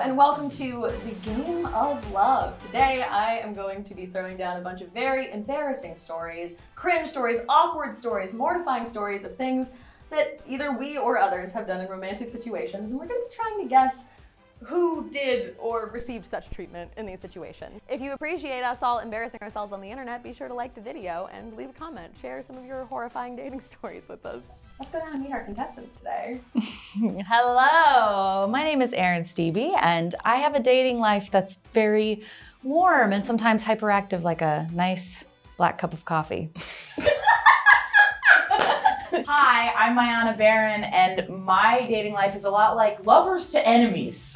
and welcome to the Game of Love. Today I am going to be throwing down a bunch of very embarrassing stories, cringe stories, awkward stories, mortifying stories of things that either we or others have done in romantic situations, and we're going to be trying to guess who did or received such treatment in these situations. If you appreciate us all embarrassing ourselves on the internet, be sure to like the video and leave a comment. Share some of your horrifying dating stories with us. Let's go down and meet our contestants today. Hello, my name is Erin Steeby, and I have a dating life that's very warm and sometimes hyperactive, like a nice black cup of coffee. Hi, I'm Mayanna Berrin, and my dating life is a lot like lovers to enemies.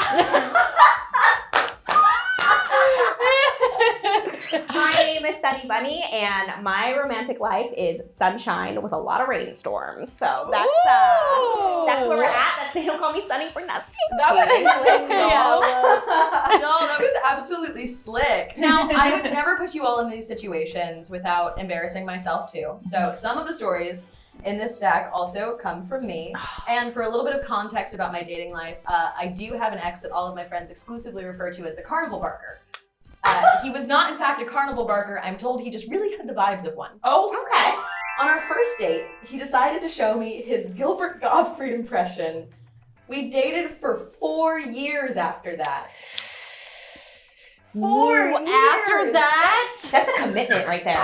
My name is Sunni Bunny, and my romantic life is sunshine with a lot of rainstorms. So that's where we're at. They don't call me Sunny for nothing. That was slick. No, that was absolutely slick. Now, I would never put you all in these situations without embarrassing myself too. So some of the stories in this stack also come from me. And for a little bit of context about my dating life, I do have an ex that all of my friends exclusively refer to as the carnival barker. He was not, in fact, a carnival barker. I'm told he just really had the vibes of one. Oh, okay. On our first date, he decided to show me his Gilbert Gottfried impression. We dated for 4 years after that. 4 years! After that? That's a commitment right there.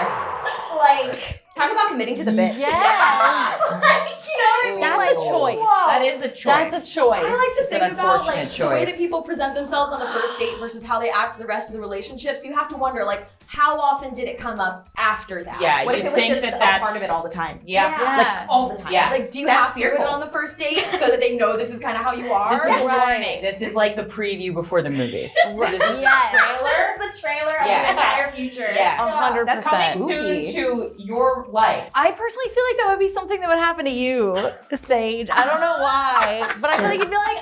Like, talk about committing to the bit. Yes. You know what I mean? That's Like, a choice. whoa. That is a choice. That's a choice. I like to It's think an about like unfortunate the way that choice. people present themselves on the first date versus how they act for the rest of the relationship. So you have to wonder, like, how often did it come up after that? Yeah, What you if it was think just that a that's part of it all the time? Yeah. Yeah. Like, all the time. Yeah. Like, do you That's have to do fearful. it on the first date so that they know this is kind of how you are? This is Or- warning. This is like the preview before the movies. Right. This is Yes. This is the trailer of Yes. the entire future. Yes. 100%. That's coming spooky. soon to your life. I personally feel like that would be something that would happen to you, Saige. I don't know why, but I feel like you'd be like,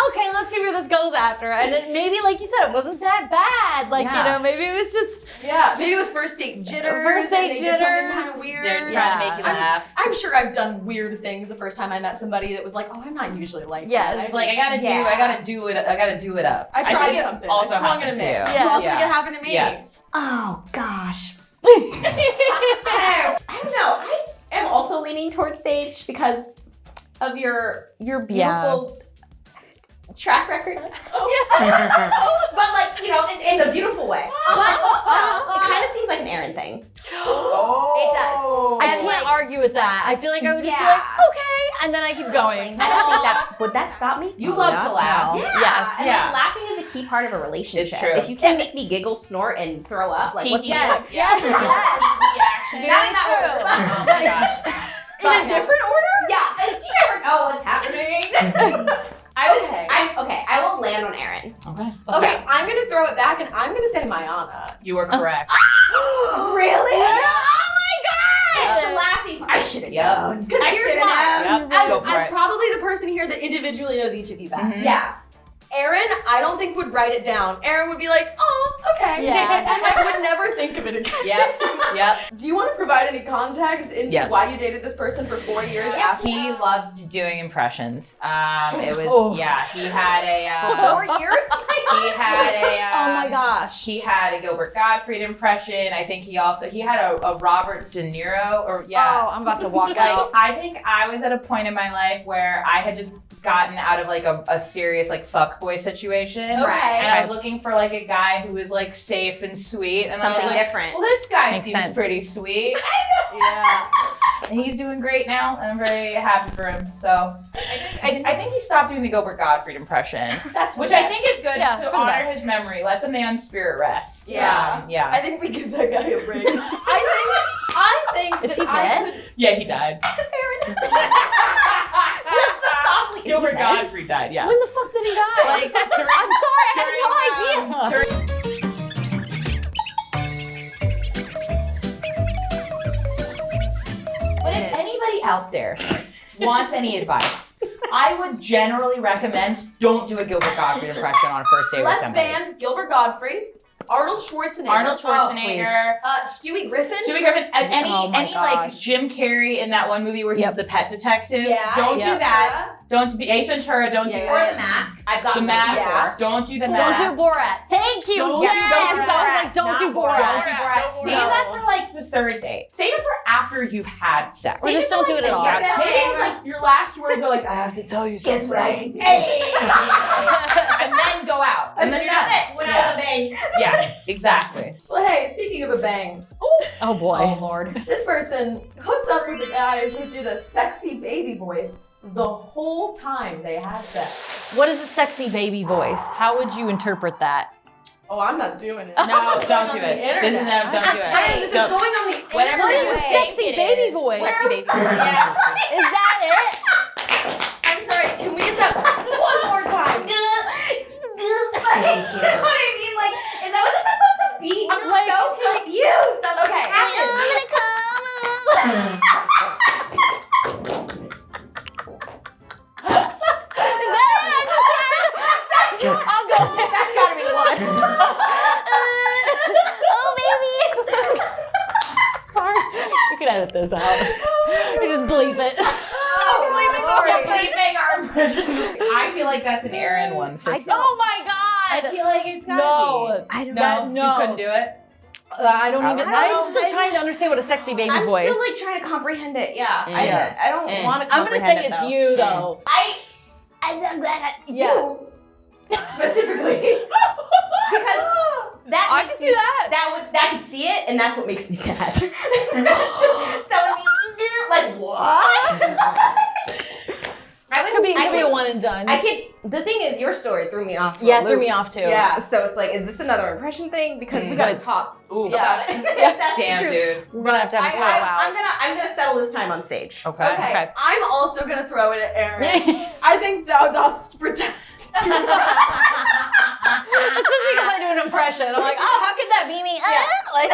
okay, let's see where this goes after. And then maybe, like you said, it wasn't that bad. Like, Yeah. you know, maybe it was just, Yeah, maybe it was first date jitters. First date and they did something jitters. kind of weird. They're trying Yeah. to make you laugh. I'm sure I've done weird things the first time I met somebody that was like, oh, I'm not usually like Yes. that. It's like I gotta do it up. I tried think it something. Also I swung and a happened to miss. you. Who else Yeah. think it happened to me? Yes. Oh, gosh. I don't know. I am also leaning towards Saige because of your beautiful track record. But like, you know, in the beautiful way. But also, it kind of seems like an Erin thing. Oh. I can't argue with that. I feel like I would just be Yeah. like, okay, and then I keep going. I don't think that, would that stop me? You love to laugh. No. Yeah. Yes. And Yeah. like, laughing is a key part of a relationship. It's true. If you can't make me giggle, snort, and throw up, like what's the Yes. point? Yes. Reaction. Not in that Very order. Oh my gosh. In a different order? Yeah, you never know what's happening. I will land on Erin. Okay. Okay, I'm gonna throw it back and I'm gonna say Mayanna. You are correct. Really? Oh It's the laughing part. I should have Yep. known. Because here's why. Yep. As, Go for as it. probably the person here that individually knows each of you best. Mhm. Yeah. Erin, I don't think would write it down. Erin would be like, oh, okay. Yeah. And I would never think of it again. Yep. Do you want to provide any context into Yes. why you dated this person for 4 years after? He loved doing impressions. It was Oh. yeah. He had a. 4 years? He had a. Oh my gosh. He had a Gilbert Gottfried impression. I think he had a Robert De Niro or Oh, I'm about to walk Like, out. I think I was at a point in my life where I had just gotten out of like a serious like fuckboy situation. Okay. And I was looking for like a guy who was like safe and sweet. And I Something was like, different. well, this guy Makes seems sense. pretty sweet. Yeah. And he's doing great now, and I'm very happy for him. So I think he stopped doing the Gilbert Gottfried impression, That's which the I best. think is good Yeah, to for the honor best. his memory. Let the man's spirit rest. Yeah. Yeah. I think we give that guy a break. I think Is that he I dead? could- Yeah, he died. Just so softly. Is he Gilbert dead? Gottfried died, yeah. When the fuck did he die? Like, during, I'm sorry, I had no idea. during- But if anybody out there wants any advice, I would generally recommend don't do a Gilbert Gottfried impression on a first date with Let's somebody. ban Gilbert Gottfried. Arnold Schwarzenegger. Arnold Schwarzenegger. Stewie Griffin. Stewie Griffin. Any like gosh. Jim Carrey in that one movie where he's the pet detective. Yeah. Don't do that. Don't do Ace Ventura. Don't do Or the mask. I've got the mask. Yeah. Don't do the Don't mask. do Borat. Thank you. Don't Yes. do I was like, don't do Borat. Don't do Borat. Don't Save do that for like the third date. Save it for after you've had sex. Or just don't do it at all. Yeah, maybe it's like your last words are like, I have to tell you something. Guess what I can do? Hey! And then go out. And then that's that's it. Went out with a bang. Yeah, exactly. Well, hey, speaking of a bang, Oh boy. Oh Lord. this person hooked up with a guy who did a sexy baby voice the whole time they had sex. What is a sexy baby voice? How would you interpret that? Oh, I'm not doing it. No, don't do on it. the internet. This is no, don't do it. Hey, this is Don't. going on the Whatever What internet. is a you sexy think it baby is. voice? Sexy baby voice. Yeah. Is that it? I'm sorry, can we get that one more time? You know what I mean? Like, is that what that's supposed to be? I'm Like- so confused. I'm like, Okay. what happened? I'll go. That's gotta be the one. Oh, baby. Sorry. You can edit this out. You just bleep it. I feel like that's an Erin one for sure. Oh my I god. feel like it's gotta No. I don't be. No. You couldn't do it? I don't even. I don't I'm still trying to understand what a sexy baby I'm voice. still like trying to comprehend it. Yeah. Yeah. I don't want to I'm gonna comprehend say it, it's though. you though. You specifically because that I makes can me see that. that could see it, and that's what makes me sad. It's just someone being like what? Could be a one and done. I can't. The thing is, your story threw me off. Yeah, it threw me off too. Yeah. So it's like, is this another impression thing? Because we gotta talk Ooh. about it. Yeah. That's the Damn, truth. dude. We're gonna have to have a I'm gonna settle this time on Saige. Okay. Okay, I'm also gonna throw it at Erin. I think thou dost protest. Especially because I do an impression. I'm like, oh, how could that be me? Like,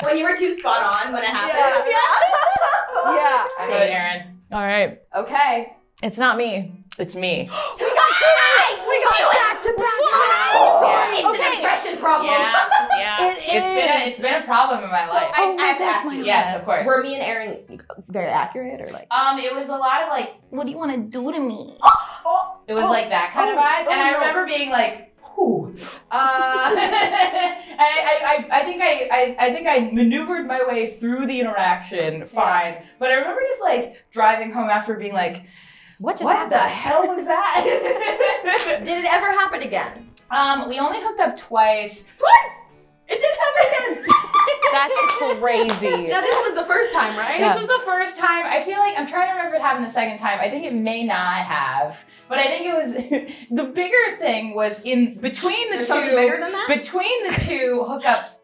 When you were too spot on when it happened. Yeah. I vote Erin. all right. Okay. It's not me. It's me. We got back to back. Yeah. It's an impression problem. Yeah. It It's been a problem in my life. I have to ask you. Yes, of course. Were me and Erin very accurate or like? It was a lot of like, What do you want to do to me? it was like that kind of vibe. And I no. remember being like, whew. I think I maneuvered my way through the interaction fine. But I remember just like driving home after being like, What just what happened? the hell was that? Did it ever happen again? We only hooked up twice. It did happen again. That's crazy. Now this was the first time, right? This was the first time. I feel like I'm trying to remember if it happened the second time. I think it may not have, but I think it was the bigger thing was in between the There's two. something bigger than that? Between the two hookups,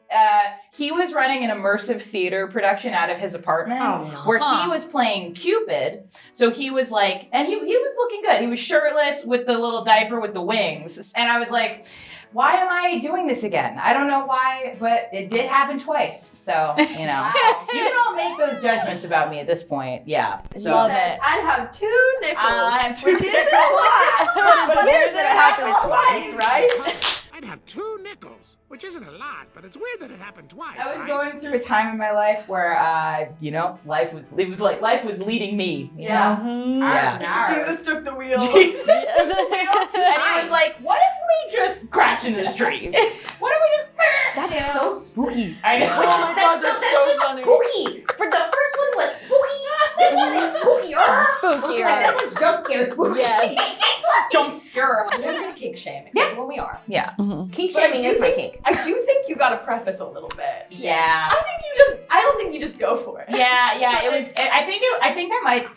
he was running an immersive theater production out of his apartment where he was playing Cupid. So he was like, and he was looking good. He was shirtless with the little diaper with the wings, and I was like, why am I doing this again? I don't know why, but it did happen twice. So, you know, you can all make those judgments about me at this point. Yeah. So Love it. I'd have 2 nipples. I have 2 which isn't a lot. But here's that it happened twice, right? I'd have 2 nickels, which isn't a lot, but it's weird that it happened twice. I was right? going through a time in my life where, you know, life was leading me. You Yeah. know? Yeah. Jesus took the wheel. Jesus. And I was like, what if we just crash into the street? What if we just... That's so spooky. I know. God, that's so just funny. spooky. For the first one was spooky. This one is spookier. Spookier. This one's jump scare spooky. Yes. Jump scare. We're gonna kink shame, except when we are. Yeah. Kink But I shaming do is my think- kink. I do think you gotta preface a little bit. Yeah. I don't think you just go for it. Yeah. It was. I think that might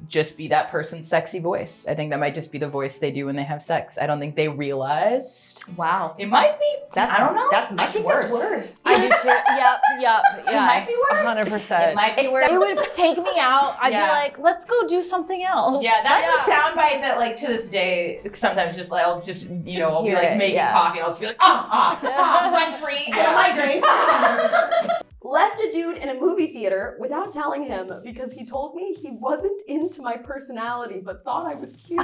just be that person's sexy voice. I think that might just be the voice they do when they have sex. I don't think they realized. Wow. It might be. I don't know. That's I much think worse. that's worse. I do too. Yep. might be worse. 100%. It might be worse. It would take me out. I'd Yeah. be like, let's go do something else. Yeah, that's a soundbite that, like, to this day, sometimes just like I'll just, you know, I'll be Hear like it, making yeah. coffee and I'll just be like, Rent free and a migraine. Left a dude in a movie theater without telling him because he told me he wasn't into my personality but thought I was cute.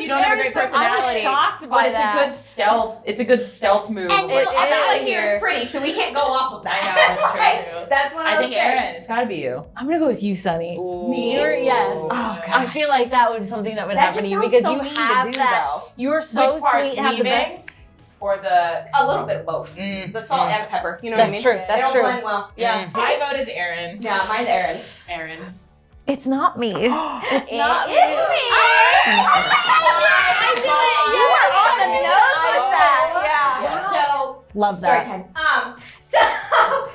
you don't have a great personality. I'm shocked but by it's that. a good stealth. It's a good stealth move. And Like, everyone get here outta is pretty, so we can't go off of that. I know, that's true, Right? too. That's one of I those think things. Erin. It's got to be you. I'm gonna go with you, Sunny. Me? Yes. Oh, I feel like that would be something that would That happen to just you sounds because so you mean to have do, that. though. You are so Which part, sweet. Have the leaving best. or the? A little bit of both. The salt and the pepper. You know what I That's mean? true. They That's don't true. blend well. Yeah. My vote is Erin. Yeah, mine's Erin. Erin. It's not me. It's not me. I You were on the nose with that. Yeah. So Love story that. time. So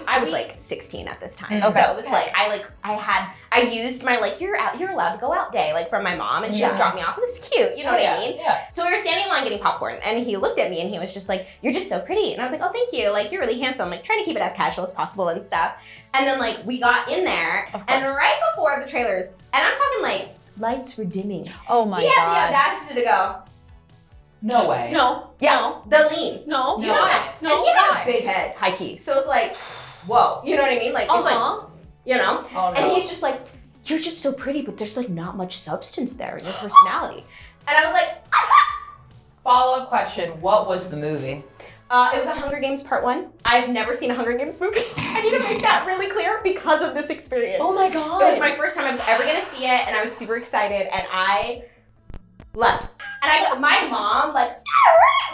I was like 16 at this time. Okay. So it was like I used my you're allowed to go out day from my mom, and she would drop me off. It was cute, you know what I mean? Yeah. So we were standing in line getting popcorn, and he looked at me and he was just like, "You're just so pretty." And I was like, "Oh, thank you. You're really handsome." Trying to keep it as casual as possible and stuff. And then we got in there, and right before the trailers, and I'm talking lights were dimming. Oh my He had the god. audacity to go, No way. "No, yeah, the lean, No. you know what?" No, And he had why? a big head, high key. So it's like, whoa, you know what I mean? It's you know. Oh no. And he's just like, "You're just so pretty, but there's not much substance there in your personality." And I was like, Follow-up question. What was the movie? it was a Hunger Games Part 1. I've never seen a Hunger Games movie. I need to make that really clear because of this experience. Oh my It god. was my first time I was ever gonna see it, and I was super excited, and I left. And my mom,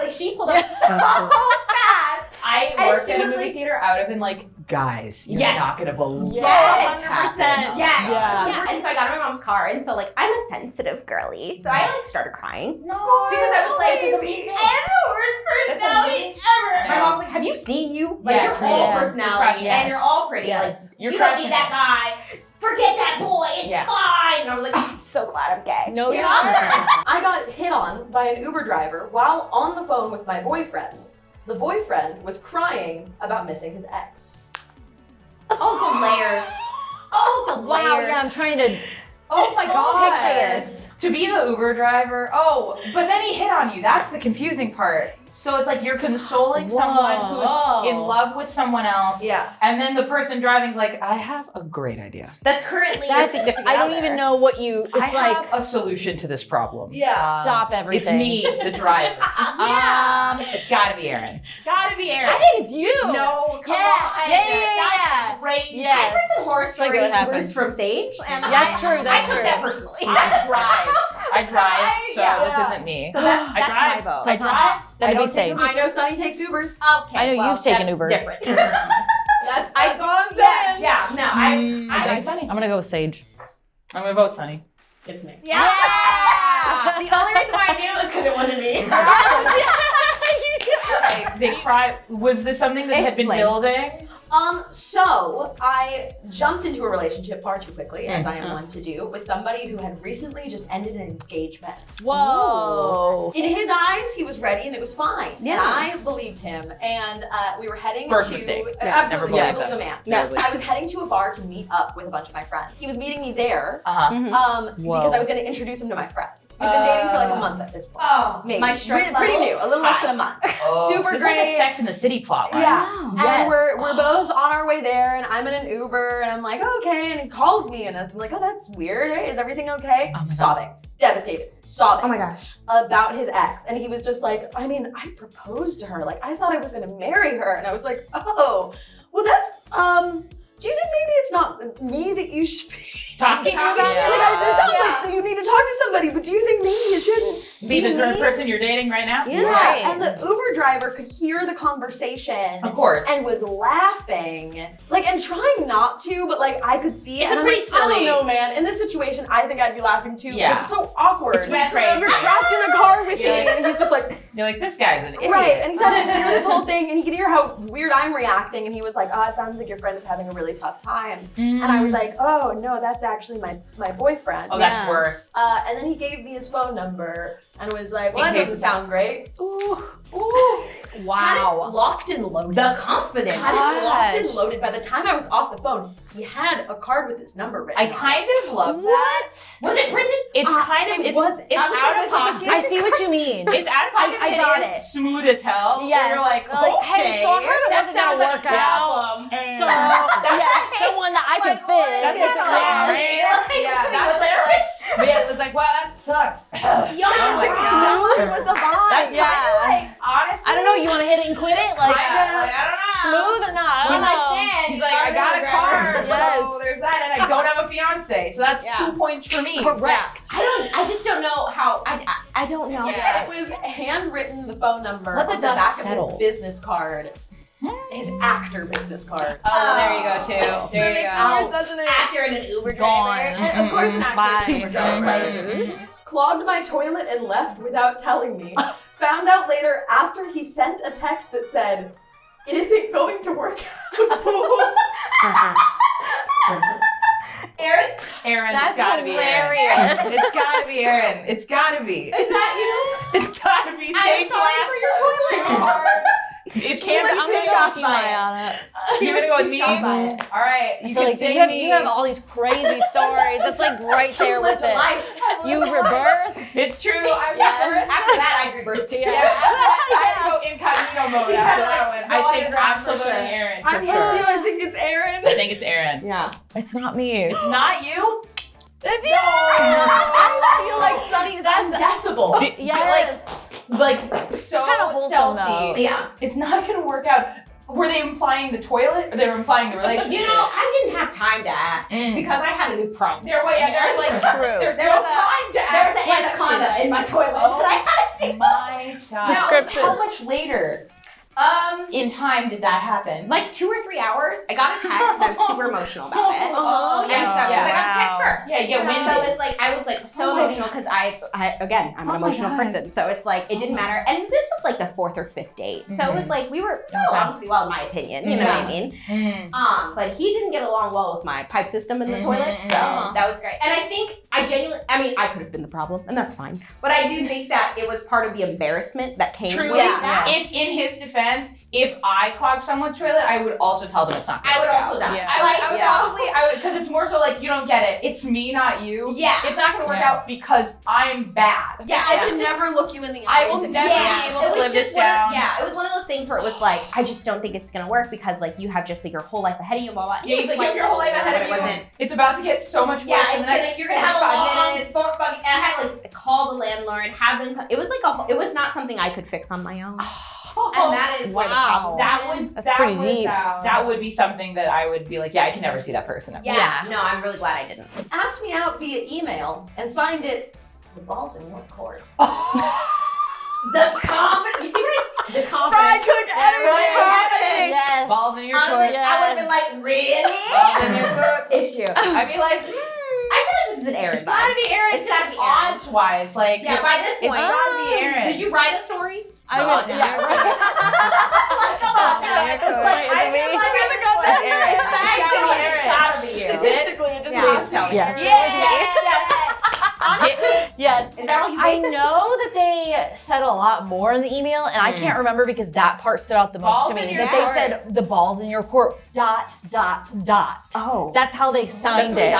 she pulled up so fast. I And worked she at a was movie like- theater. I would have been like, guys, you're Yes. not gonna believe Yes. this happened. Yes. Yeah. Yeah. And so I got in my mom's car, and so I'm a sensitive girlie, so I started crying. No. Because I was like, this is a mean I have the worst personality ever. My Yeah. mom's like, "Have you seen you? Yeah, You're true. all Yeah. personality, You're and you're all pretty. Yes. You're you don't crushing need that guy. Forget that boy. It's Yeah. fine." And I was like, "I'm so glad I'm gay." No, You you're know? not. I got hit on by an Uber driver while on the phone with my boyfriend. The boyfriend was crying about missing his ex. Oh, the layers. Oh, the Wow, layers. yeah, I'm trying to Oh my god. picture this. To be the Uber driver. Oh, but then he hit on you. That's the confusing part. So it's like you're consoling someone Whoa. who's in love with someone else. Yeah. And then the person driving's like, I have a great idea. That's currently your That's, significant I don't other. even know what you, it's I like, have a solution to this problem. Yeah. stop It's everything. me, the driver. Yeah. It's gotta be Erin. Gotta be Erin. I think it's you. No, come Yeah, on. yeah. Great. Yes. I heard some horror Like story what happened. Ubers from Saige, and That's true, that's I took true. that personally. I drive, so Yeah. this isn't me. So that's I my drive. vote. So it's not, I that'd be don't take safe. I know Sunny takes Ubers. Okay, I know well, you've taken that's Ubers. Different. That's I what I'm yeah, saying. yeah, no, I I like Sunny. I'm gonna go with Sage. I'm gonna vote Sunny. It's me. yeah. The only reason why I knew is because it wasn't me. They cry. Was this something that had been Explain. building? So I jumped into a relationship far too quickly, as I am one to do, with somebody who had recently just ended an engagement. Whoa. In his eyes, he was ready and it was fine. Yeah. And I believed him. And we were heading First to mistake. absolutely, Never yeah, believe he was a man. No. I was heading to a bar to meet up with a bunch of my friends. He was meeting me there Uh-huh. because I was going to introduce him to my friends. We've been dating for like a month at this point. Oh, Maybe. my stress Pretty levels new, a little less high. than a month. Oh, Super this is like great. a Sex in the City plot line. Yeah. Yes. And we're both on our way there, and I'm in an Uber, and I'm like, okay, and he calls me, and I'm like, oh, that's weird. Hey, is everything okay? Oh my God. Sobbing, devastated, sobbing. Oh my gosh. About his ex, and he was just like, I mean, I proposed to her, like I thought I was gonna marry her, and I was like, oh, well, that's do you think maybe it's not me that you should be Talking about? about? Like, it sounds like so you need to talk to somebody, but do you think maybe you shouldn't Be the me? third person you're dating right now? Yeah, Right. and the Uber driver could hear the conversation Of course. and was laughing, like, and trying not to, but like I could see it. It's and a I'm pretty like, I silly- don't know, man. In this situation, I think I'd be laughing too. Yeah. But it's so awkward. It's really crazy. You're trapped in a car with You're me, like- and he's just like, You're like, this guy's an idiot. right. And he said he could hear this whole thing, and he could hear how weird I'm reacting, and he was like, oh, it sounds like your friend is having a really tough time. And I was like, oh no, that's actually my boyfriend. Oh, that's Yeah. worse. And then he gave me his phone number and was like, well, In that case doesn't it's- sound great. Ooh. Had it Wow. locked and loaded. The confidence. Had it locked and Gosh. loaded. By the time I was off the phone, he had a card with his number written I on it. kind of love that. What? Was it printed? It's kind of, it it's wasn't. it's I was out like, of this was a pocket. gift. I see what you mean. It's out of pocket. I but got is it. smooth as hell. Yes. And you're like, Like, okay. hey, so I heard it that wasn't gonna sounds like work a out. problem. So that's someone that I could fit. That's Yes. not Yes. right. Yeah, that was like, yeah, it was like, wow, that sucks. Y'all Oh my are God. It was the vibe. That's yeah. honestly. I don't know. You want to hit it and quit it? Like, I don't know. smooth or not? I don't Where's my know. stand? He's like, I got a car. Yes. So there's that, and I don't have a fiance. So that's 2 points for me. Correct. I just don't know how. I don't know. Yes. It was handwritten, the phone number Let the on the dust back settle. of his business card. His actor business card. Oh, there you go too. There you go. Doesn't it? Actor and an Uber Gone. driver. And of course, an actor Bye. and Uber driver. Mhm. Clogged my toilet and left without telling me. Found out later after he sent a text that said, "It isn't going to work out." Aaron, That's it's gotta hilarious. be Aaron. It's gotta be Aaron. It's gotta be. Is that you? It's gotta be. I'm Sage sorry laughed for your toilet. too hard. It can't be. I'm too shocked shocked by by it. Mayanna. You're gonna go with me? shocked by it. All right, you I feel can like say me. you have all these crazy stories. That's like right there with it. You rebirth. It's true. I Yes. remember. After that, I rebirthed too. Yeah, I had to go incognito mode after that one. no I think underground for absolutely sure. Aaron for I'm with sure. you. I think it's Aaron. I think it's Aaron. Yeah. It's not me. It's not you. It's No. I feel like Sunny's undecibel. Yes. Like so Kinda wholesome, stealthy. though. Yeah. It's not gonna work out. Were they implying the toilet or they were implying the relationship? You know, I didn't have time to ask Mm. because I had a new problem. They're like True. there's There no was a- time to There ask was an anaconda questions. in my toilet Oh. that I had to. My God. Description. How much later in time did that happen? Like 2 or 3 hours, I got a text and I was super emotional about it. Oh, And so, because I got the text first. Yeah, you get winded. So it's like, I was like so Oh my emotional because I'm an Oh my emotional God. person. So it's like, it didn't matter. And this was like the 4th or 5th date. So it was like, we were getting along pretty well in my opinion, you know what I mean? But he didn't get along well with my pipe system in the toilet. So that was great. And I think I could have been the problem and that's fine. But I do think that it was part of the embarrassment that came Truly, with that. if in his defense, if I clogged someone's toilet, I would also tell them it's not. I would also die. Yeah. I would because it's more so like you don't get it. It's me, not you. Yeah. It's not gonna work Yeah. out because I'm bad. Yeah, I it was can just- never look you in the eyes. I will and never Yeah, be able it to was live just this one of- down. Yeah, it was one of those things where it was like, I just don't think it's gonna work because like you have just like your whole life ahead of you, blah blah. Yeah, he's like, you have your whole life ahead of you. It wasn't. It's about to get so much worse Yeah, in the next you're gonna have a 45 long minutes. and I had to like call the landlord, have them. It was like it was not something I could fix on my own, and that is where the problem. That's pretty deep. That would be something that I would be like, yeah, I can never see that person ever. Yeah, no, I'm really glad I didn't. asked me out via email and signed it. The ball's in your court. The confidence. You see what the confidence. Confidence. Yes. Balls in your I court. would have been like, really? Balls in your court. Issue. I'd be like, I feel like this is an Erin it's gotta vibe. be Aaron. It's gotta be Aaron. Odds wise, like Yeah, by this it's point. gotta be Aaron. Did you write a story? I Oh, would. yeah. Like, come on, Yeah, Aaron. it's Like, me. I feel like I haven't got It's that. Aaron. It's back. It's gotta be Aaron. It's gotta be you. Statistically, it just Yeah. has to. Yes. Yes. Is that all you I made? know that they said a lot more in the email, and I can't remember because that part stood out the most Balls to in me. your That they court. said the ball's in your court. ... Oh. That's how they signed it.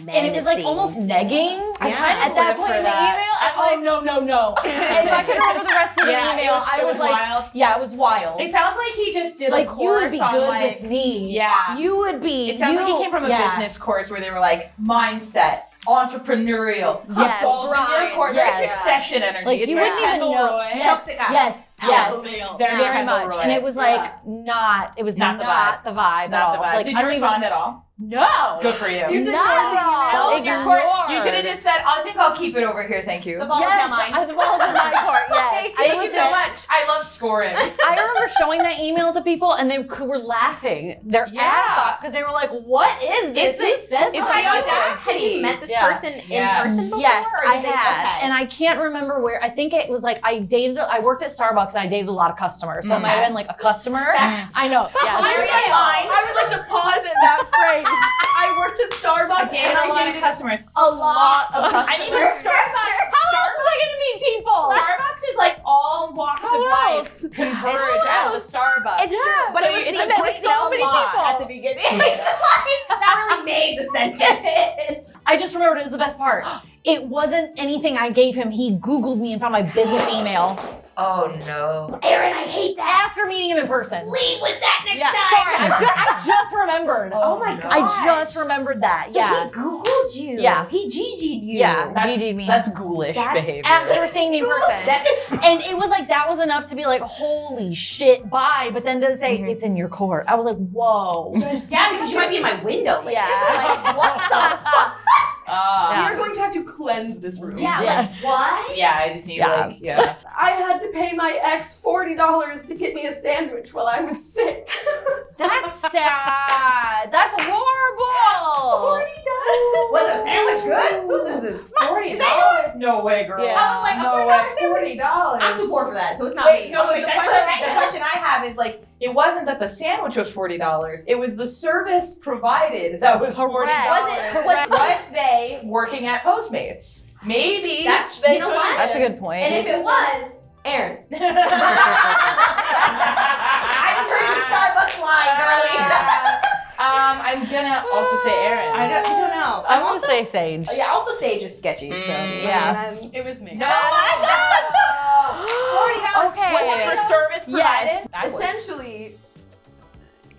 And it was like almost negging at that point in the email. I'm like, no. And if I could remember the rest of the email, I was like, wild. yeah, it was wild. It sounds like he just did Like a you would course be on, good like, with me. Yeah. You would be. It sounds like he came from a business course where they were like mindset, entrepreneurial, Yes. balls in your court, Yes. very succession energy. Like It's you very wouldn't even Kendall know. Roy. Yes. Very Very Kendall much. Roy. And it was like not. It was Not not the the vibe at Not all. the vibe. Like Did I you don't respond at all? No. Good for you. Not at all. Balls in your court. Ignored. You should have just said, I think I'll keep it over here, thank you. The ball's Yes, not mine. the ball's in my court. Yes. Thank you so much. I love scoring. I remember showing that email to people, and they were laughing their Yeah. ass off because they were like, "What is this? It's Who like- says it's something like that?" Had you met this Yeah. person in Yes. person before? Yes, or I did they- had, okay. and I can't remember where. I think it was like I worked at Starbucks, and I dated a lot of customers, so it might have been like a customer. I know. Yes. I would like to pause at that phrase. I worked at Starbucks dated and a I lot of dated customers. a lot of customers. I mean, Starbucks. How else was I going to meet people? Starbucks is like all walks of life converge at the Starbucks. It's true, but So it was it's the like person so a many lot people. at the beginning. Like, that really made the sentence. I just remembered it was the best part. It wasn't anything I gave him. He Googled me and found my business email. Oh no. Erin, I hate that. After meeting him in person. Lead with that next Yeah, time. sorry, I just remembered. Oh my god. I just remembered that. So yeah. he Googled you. Yeah. He GG'd you. Yeah. That's, GG'd me. that's ghoulish That's behavior. After seeing me in person. That's And it was like, that was enough to be like, holy shit, bye. But then to say, it's in your court. I was like, whoa. yeah, because you might be in my window later. Yeah. Like, what the fuck? Yeah. You're going to have to cleanse this room. Yeah, Yes. like, what? Yeah, I just need Yeah. I had to pay my ex $40 to get me a sandwich while I was sick. That's sad. That's horrible. Was the sandwich good? Whose is this? $40? Is that yours? No way, girl. Yeah. I was like, no $40 way. sandwich? $40. I'm too poor for that, so it's not Wait, me. no, but the That's question, right. the question I have is like, it wasn't that the sandwich was $40. It was the service provided that was $40. Correct. Was they working at Postmates? Maybe. That's, They you know could- what? That's a good point. And if it was, Erin. I just heard your Starbucks line, girlie. I'm gonna also say Erin. I don't know. I want to say Saige. Yeah, also Saige is sketchy, so. yeah. It was me. No. $40. Okay. What, for service provided? Yes. That was- Essentially,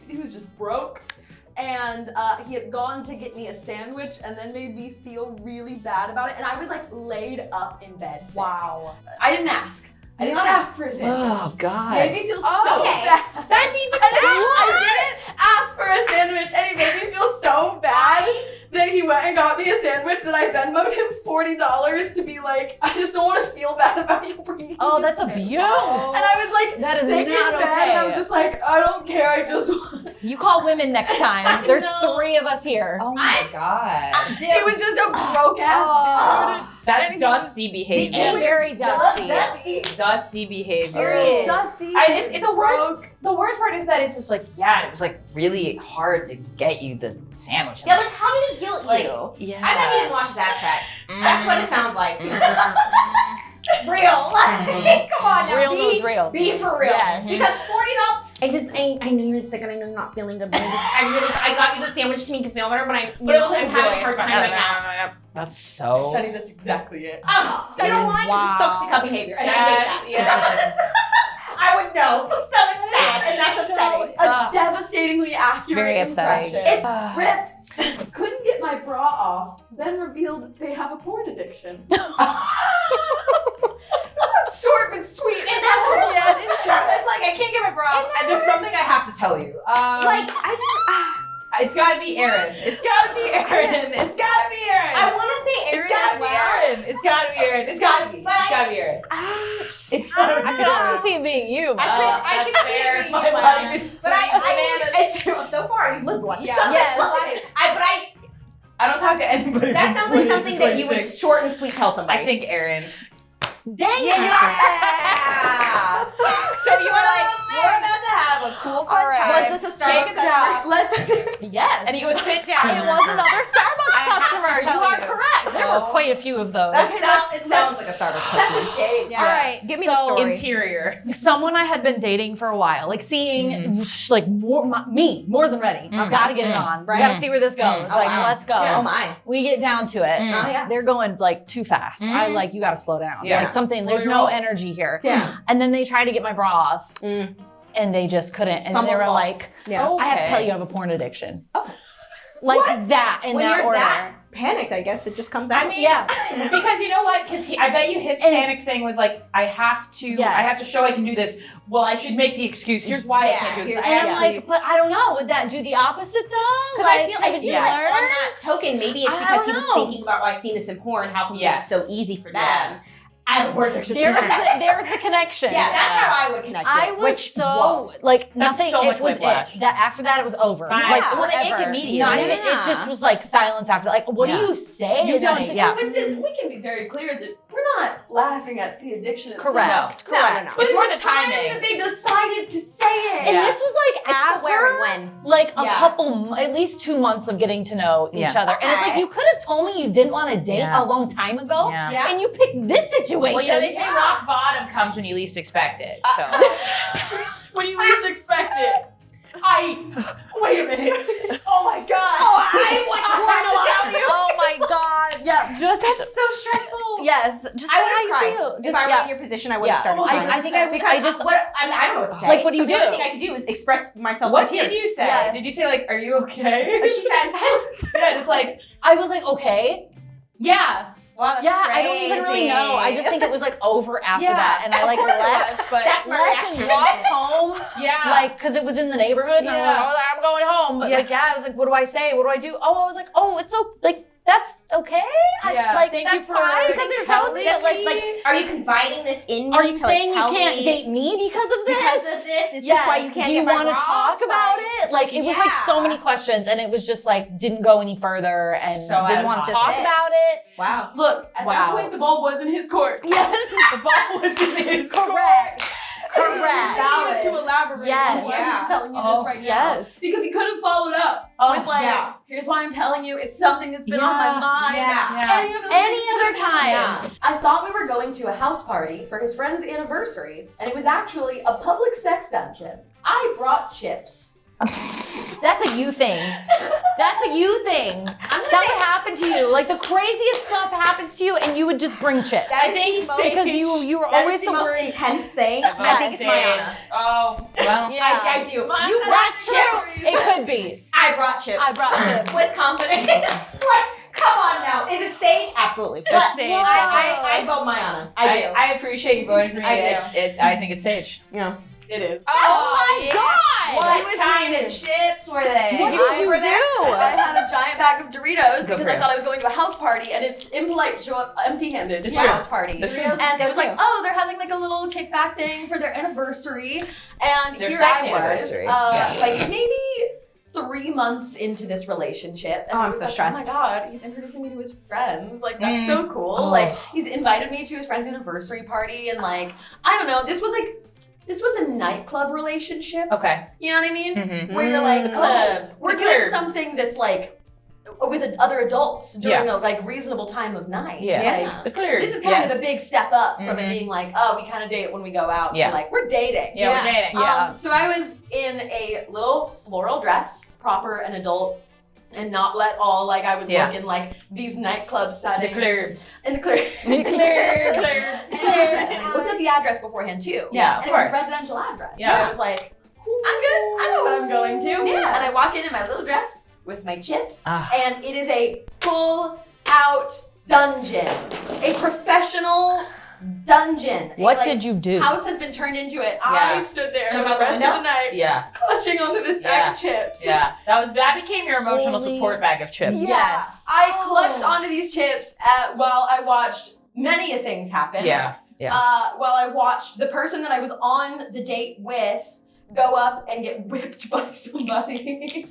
he was just broke. And he had gone to get me a sandwich and then made me feel really bad about it. And I was like laid up in bed. Sick. Wow. I didn't ask. I did not ask for a sandwich. Oh, God. Made me feel so okay. bad. That's even I didn't ask for a sandwich and he made me feel so bad that he went and got me a sandwich that I Venmoed him $40 to be like, I just don't want to feel bad about you bringing Oh, me that's a sandwich. abuse. And I was like That is sick not in bed and I was okay. just like, I don't care, I just want. You call women next time. There's know. 3 of us here. Oh my god. It was just a broke ass dude. That's dusty behavior. And very dusty. Dusty behavior. Period. Dusty. It's the worst. broke. The worst part is that it's just like, yeah, it was like really hard to get you the sandwich. Yeah, like how did he guilt Like, you? yeah. I bet he didn't wash his ass crack. Mm. That's what it sounds like. Real. Like, come on now. Real be, knows real. Be for real. Yes. Because $40. I know you're sick and I know you're not feeling good, but I got you the sandwich to make you feel better, but I'm having a hard time right now. That's so. Sunny, that's exactly it. Oh, you know why? Because it's toxic cup behavior, and I hate that. Yeah. I would know. So it's sad, and that's upsetting. A devastatingly accurate very upsetting. impression. It's Rip couldn't get my bra off, then revealed they have a porn addiction. This is short but sweet. And that's what Yeah, it's true. It's like I can't get my bra. And there's something I have to tell you. like It's gotta be Erin. It's gotta be Erin. It's gotta be Erin. I want to say Erin It's gotta as be well. Erin. It's gotta be Erin. It's gotta be. But It's gotta be Erin. It's gotta be I could also see it being you. I could that's see fair. it being My you, life is But it's so far you've lived one. Yeah. So Yes. it's like, I don't talk to anybody. that from sounds like 20 to something that you would 26. short and sweet tell somebody. I think Erin. Dang it. Yeah. So you were like, we're about to have a cool fun All right. time. Was this a Take Starbucks it customer? down. Let's. Yes. And he goes, sit down. It was another Starbucks I have to customer. You tell are you. correct. There were quite a few of those. It sounds like a Starbucks Set customer. the stage. All right, give me the So- story. Interior. Someone I had been dating for a while, like seeing, like more than ready. I've got to get it on. Right. Got to see where this goes. Oh, Like, wow. let's go. Oh my. We get down to it. Mm. Oh yeah. They're going like too fast. I Mm. like, you got to slow down. Yeah. Like something, Slow there's your no roll. energy here. Yeah. And then they try to get my bra off Mm. and they just couldn't. And Fumble they were ball. like, Yeah. I have to tell you I have a porn addiction. Like that in When that you're order. that panicked, I guess it just comes out. I mean, Yeah. because you know what? Because I bet you his And- panic thing was like, I have to show I can do this. Well, I should make the excuse. Here's why I can't do this. here's- I And I'm actually- like, but I don't know. Would that do the opposite though? Because Like, I feel did you like learn? on that token, maybe it's I because don't he was know. thinking about, I've seen this in porn, how come Yes. this is so easy for them? Yes. I have a porn addiction. There's the connection. Yeah, that's how I would connect I it. was Which, so whoa. like That's nothing. so much it was whiplash. it. That after that it was over. Right. Like Well, they forever. inked immediately. Not even. Yeah. It just was like silence after. Like, what Yeah. do you say? You And then don't. it- yeah. With this, we can be very clear that we're not laughing at the addiction itself. Correct. No, no, no. But It's more the the time timing. that they decided to say it. And Yeah. this was like It's the where after and when. like a Yeah. couple, at least 2 months of getting to know each Yeah. other. And it's like, Okay. you could have told me you didn't want to date Yeah. a long time ago. Yeah. Yeah. And you picked this situation. Well, yeah, they say rock bottom comes when you least expect it. So. When you least expect it. Wait a minute. Oh my god. I watch porn a lot. Oh my god. Yeah, just That's so stressful. Yes, just I say would how have you cried. feel. If Just I were in your position, I would have started crying. I think I would. Because I just I don't know what to say. Like, what do you So the do? only thing I can do is express myself. What in tears. did you say? Yes. Did you say like, "Are you okay?" She said in silence. Yeah, just like, I was like, okay. yeah. Wow, that's Yeah, crazy. I don't even really know. I just think it was like over after Yeah, that, and I like of course it left. was, but That's my left reaction. and walked home, Yeah. like, because it was in the neighborhood, and Yeah. I'm like, oh, I'm going home. But Yeah. like, yeah, I was like, what do I say? What do I do? Oh, I was like, oh, it's so like that's okay. Yeah. Like Thank you that's for- fine. thanks Because for you're telling me telling that, me. like, Are you confiding this in me? are you to, like, saying you tell can't me date me because of this? because of this? Is Yes. this why you can't Do you get my want to bra talk about off? it? Like it was like so many questions, and it was just like didn't go any further, and So didn't out want of to pocket. talk about it. Wow. Look, at Wow. that point, the ball was in his court. Yes, The ball was in his correct. Correct. I needed to elaborate Yes. on why he's telling you Oh, this right now. yes. Because he could have followed up with like, yeah. here's why I'm telling you, it's something that's been on my Yeah. mind. Yeah. Any of those Any things other could have happened. time. I thought we were going to a house party for his friend's anniversary, and it was actually a public sex dungeon. I brought chips. That's a you thing. That's a you thing. That would happen to you. Like the craziest stuff happens to you, and you would just bring chips. That is the most, because you were that always is the so most worried. intense thing. Yes. I think it's Mayanna. Oh, well. Yeah. I do. Mayanna, You brought that's chips. It could be. I brought chips. I brought chips. With confidence. Like, come on now. Is it Saige? Absolutely. But It's Saige. I vote Mayanna. I do. I appreciate you voting for me. I do. I think it's Saige. Yeah. It is. Oh my yeah. god! What kind of chips were they? What did you do? I had a giant bag of Doritos Good because for I you. thought I was going to a house party, and it's impolite to show up empty-handed to a Yeah. house party. That's true. And it was like, oh, they're having like a little kickback thing for their anniversary, and Their here sex I was, anniversary. like maybe 3 months into this relationship, and Oh, I I'm was so like, stressed. oh my god, he's introducing me to his friends. Like that's Mm. so cool. Oh. Like he's invited me to his friend's anniversary party, and like I don't know, this was a nightclub relationship. Okay. You know what I mean? Mm-hmm. Where you're like, Club. oh, we're The doing club. something that's like with other adults during a like reasonable time of night. Yeah. Like, The clear. this is kind of the big step up from it Mhm. being like, oh, we kind of date when we go out Yeah. to like, we're dating. Yeah, we're dating. Yeah. So I was in a little floral dress, proper and adult, and not let all like I would Yeah. look in like these nightclub The settings. clear. In the clear. Clear. And I looked at the address beforehand too. Yeah, of and it was course. a residential address. Yeah. So I was like, I'm good. I know what I'm going to. Yeah. And I walk in my little dress with my chips, Ah. and it is a full out dungeon. A professional dungeon. What did you do? House has been turned into it. Yeah. I stood there Jump for out the the rest window? of the night, Yeah. clutching onto this bag of chips. Yeah. That became your emotional Holy- support bag of chips. Yeah. Yes. I clutched onto these chips while I watched many a things happen. Yeah. While I watched the person that I was on the date with go up and get whipped by somebody.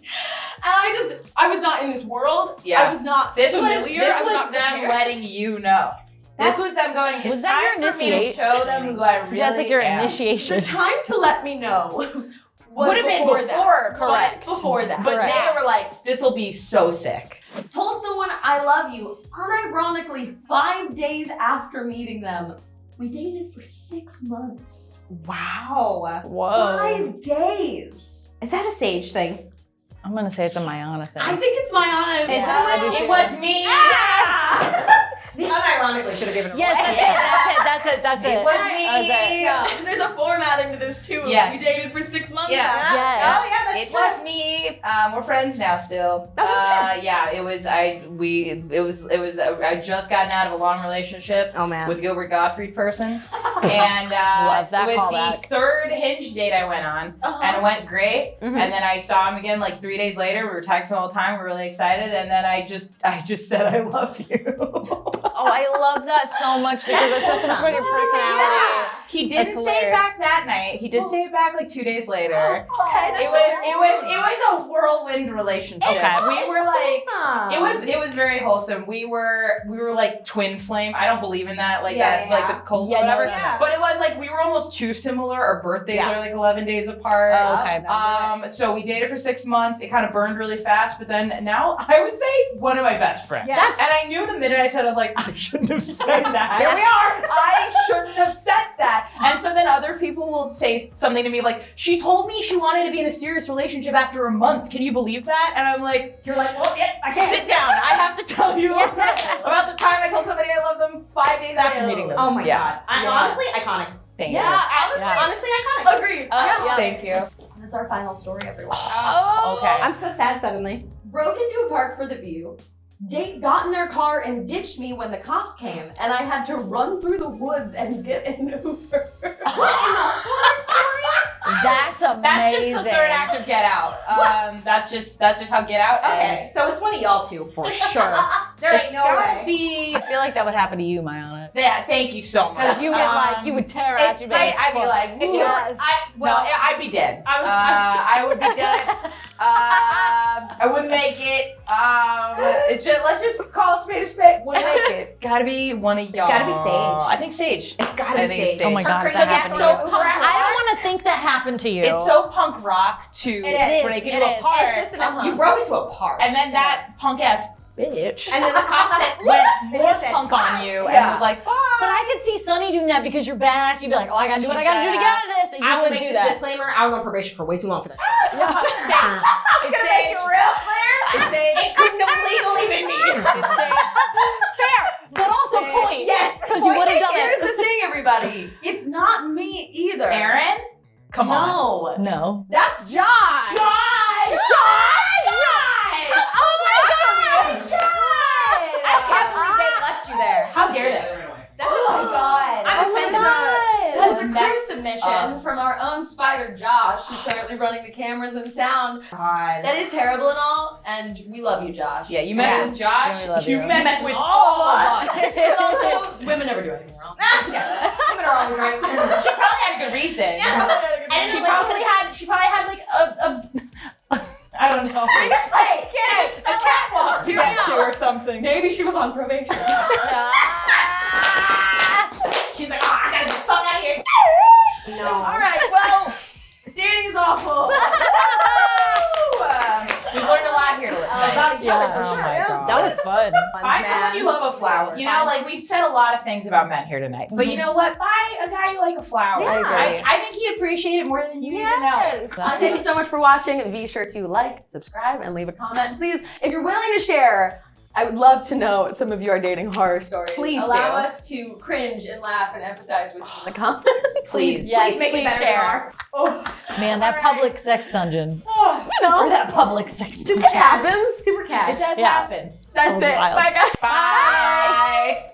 And I was not in this world. Yeah. I was not familiar. I was not them prepared. letting you know. This was them going, it's Was that your time for me to initiate- show them who I really That's like your am. initiation. The time to let me know was Would have been before before, that. correct. Before that. But Correct. they were like, this will be so sick. Told someone I love you, unironically 5 days after meeting them. We dated for 6 months. Wow. Whoa. 5 days. Is that a Saige thing? I'm gonna say it's a Mayanna thing. I think it's my eyes. Yeah. It was me. The unironically should have given it Yes, away. that's it. It was That was it. Yeah. There's a formatting to this too. Yes. We dated for 6 months. Yeah. after. Yes. Oh yeah, that's It true. was me. We're friends now still. that's Yeah, it was I just gotten out of a long relationship Oh man. with Gilbert Gottfried person. And Love that it was callback. the third Hinge date I went on. Uh-huh. And it went great. Mhm. And then I saw him again like 3 days later. We were texting all the time. We were really excited. And then I just said I love you. Oh, I love that so much because it says so much about your personality. He That's didn't say it hilarious. back that night. He did say it back like 2 days later. Okay, that's It was a whirlwind relationship. Okay. We were like Awesome. it was very wholesome. We were like twin flame. I don't believe in that, like Yeah, that, yeah. like the cult Yeah, or no, whatever. no, no. Yeah. But it was like we were almost too similar. Our birthdays Yeah. are like 11 days apart. Oh, okay. So we dated for 6 months. It kind of burned really fast, but then now I would say one of my best friends. Yeah. And I knew the minute I said I was like, I shouldn't have said that. Here we are. I shouldn't have said that. And so then other people will say something to me like, she told me she wanted to be in a serious relationship after a month. Can you believe that? And I'm like, You're like, well, yeah, I can't. sit down. I have to tell you about the time I told somebody I love them 5 days after meeting them. Oh my Yeah. God. Honestly, iconic. Thank Honestly, iconic. Agreed. you. Thank you. That's our final story, everyone. Okay. I'm so sad suddenly. Broke into a park for the view. Date got in their car and ditched me when the cops came, and I had to run through the woods and get an Uber. That's amazing. That's just the third act of Get Out. That's just how Get Out Okay, ends. so it's one of y'all two for sure. There ain't It's no gotta way. be. I feel like that would happen to you, Mayana. Yeah, thank you so much. Because you would you would tear ass. You'd be like, I'd be like, if you were- I'd be dead. I I would be dead. I wouldn't make it. It's just let's just call a spade a spade. Wouldn't make it. Gotta be one of y'all. gotta be Saige. I think Sage. It's gotta I be think it's Saige. Saige. Oh my God, Her if that crazy happened ass to so you. Uber I don't want to think that happened to you. It's so punk rock to It is, break it into a is. park, It's just you broke into a park. and then that punk ass bitch And then the cop said, went he more said, punk on you and Yeah. was like, bye. But I could see Sunny doing that because you're badass. You'd be like, oh, I gotta do what I gotta do to get out of this. And you I will would make do this that. disclaimer. I was on probation for way too long for that. It's Sage. real clear. It's Sage. Couldn't have legally been me. It's Sage. Fair, but also point. Yes. Because you would have done Here's it. the thing, everybody. It's not me either. Erin, come on. No. No. That's Josh. Josh! Oh my God! I can't believe they left you there. How dare they? That's oh my God. I'm Oh my offended. That God! was a Messed crew submission up. from our own spider Josh, who's currently running the cameras and sound. God. That is terrible and all, and we love you, Josh. Yeah, you mess Yes. with Josh. Yeah, we love you you. mess with all of us. But also, women never do anything wrong. Women are always right. She probably had a good reason. And she probably had like a I don't know. It's a catwalk to get to or something. Maybe she was on probation. She's like, oh, I gotta get the fuck out of here. No. All right, well, dating is awful. We've learned a lot here to listen. About each other for oh sure. my Yeah. God. That was fun. Find someone you love a flower. You know, like we've said a lot of things about men here tonight. But you know what? Buy a guy you like a flower. I agree. I think he'd appreciate it more than you even know. Thank you so much for watching. Be sure to like, subscribe, and leave a comment. Please, if you're willing to share, I would love to know some of your dating horror stories. Please allow do. us to cringe and laugh and empathize with you in the comments. Please, Yes, please make please it better share. than ours. Man, that public sex dungeon. You know, Or that public sex it dungeon. happens. Super It cash. does Yeah. happen. That's That was it. wild. Bye, guys. Bye.